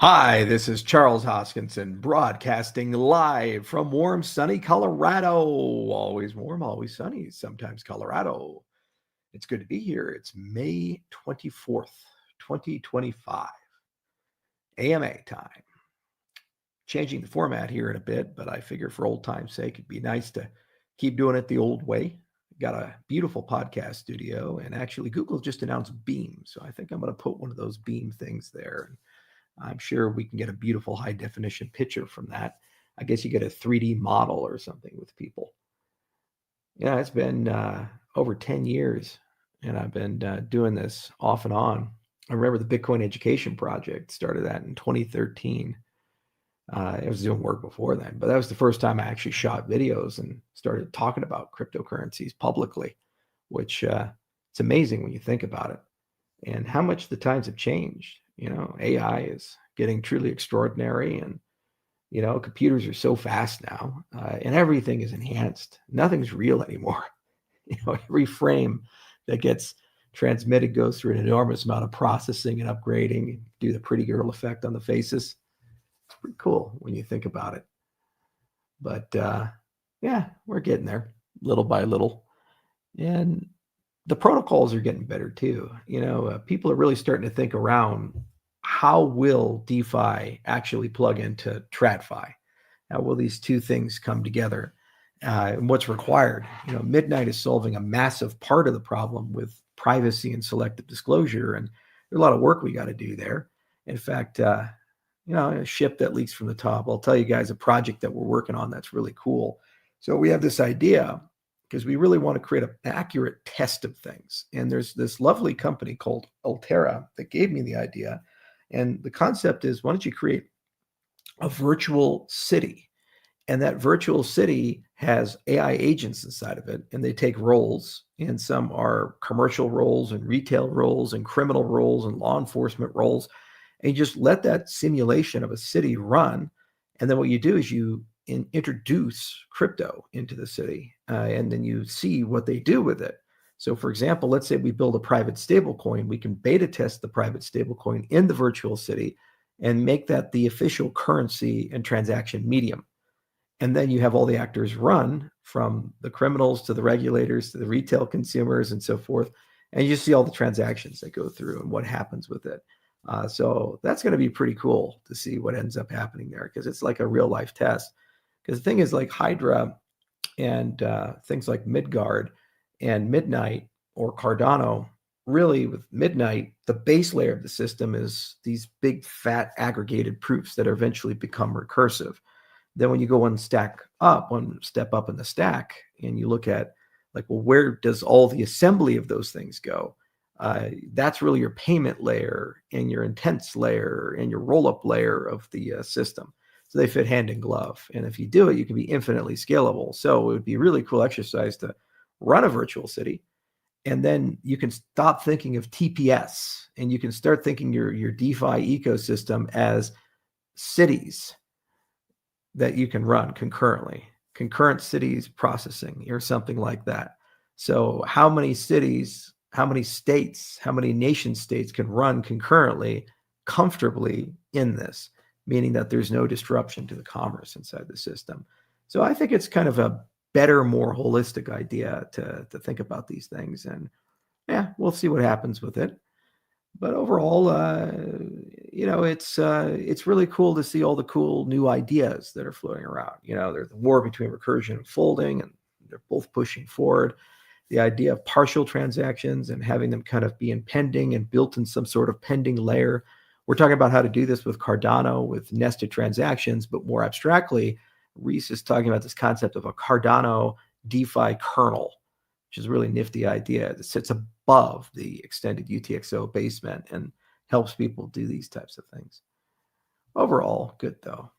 Hi, this is Charles Hoskinson, broadcasting live from warm, sunny Colorado. Always warm, always sunny, sometimes Colorado. It's good to be here. It's May 24th, 2025, AMA time. Changing the format here in a bit, but I figure for old time's sake, it'd be nice to keep doing it the old way. Got a beautiful podcast studio, and actually, Google just announced Beam. So I think I'm going to put one of those Beam things there. I'm sure we can get a beautiful high definition picture from that. I guess you get a 3D model or something with people. Yeah, it's been over 10 years, and I've been doing this off and on. I remember the Bitcoin Education Project, started that in 2013. I was doing work before then, but that was the first time I actually shot videos and started talking about cryptocurrencies publicly, which it's amazing when you think about it and how much the times have changed. AI is getting truly extraordinary, and computers are so fast now, and everything is enhanced. Nothing's real anymore. Every frame that gets transmitted goes through an enormous amount of processing and upgrading. Do the pretty girl effect on the faces. It's pretty cool when you think about it. But yeah, we're getting there little by little, and the protocols are getting better too. People are really starting to think around, how will DeFi actually plug into TradFi? How will these two things come together? And what's required? Midnight is solving a massive part of the problem with privacy and selective disclosure, and there's a lot of work we got to do there. In fact, a ship that leaks from the top. I'll tell you guys a project that we're working on that's really cool. So we have this idea, because we really want to create an accurate test of things. And there's this lovely company called Altera that gave me the idea. And the concept is, why don't you create a virtual city? And that virtual city has AI agents inside of it, and they take roles, and some are commercial roles and retail roles and criminal roles and law enforcement roles. And you just let that simulation of a city run. And then what you do is you introduce crypto into the city, and then you see what they do with it. So for example, let's say we build a private stablecoin. We can beta test the private stablecoin in the virtual city and make that the official currency and transaction medium. And then you have all the actors run, from the criminals to the regulators to the retail consumers and so forth. And you see all the transactions that go through and what happens with it. So that's going to be pretty cool to see what ends up happening there, because it's like a real life test. Because the thing is, like Hydra and things like Midgard and Midnight or Cardano, really with Midnight, the base layer of the system is these big fat aggregated proofs that eventually become recursive. Then when you go one step up in the stack, and you look at, like, well, where does all the assembly of those things go? That's really your payment layer and your intents layer and your roll-up layer of the system. So they fit hand in glove. And if you do it, you can be infinitely scalable. So it would be a really cool exercise to run a virtual city. And then you can stop thinking of TPS, and you can start thinking your DeFi ecosystem as cities that you can run concurrently, concurrent cities processing or something like that. So how many cities, how many states, how many nation states can run concurrently comfortably in this, meaning that there's no disruption to the commerce inside the system. So I think it's kind of a better, more holistic idea to think about these things. And yeah, we'll see what happens with it. But overall, it's really cool to see all the cool new ideas that are floating around. There's the war between recursion and folding, and they're both pushing forward. The idea of partial transactions and having them kind of be impending and built in some sort of pending layer. We're talking about how to do this with Cardano, with nested transactions, but more abstractly, Reese is talking about this concept of a Cardano DeFi kernel, which is a really nifty idea that sits above the extended UTXO basement and helps people do these types of things. Overall, good though.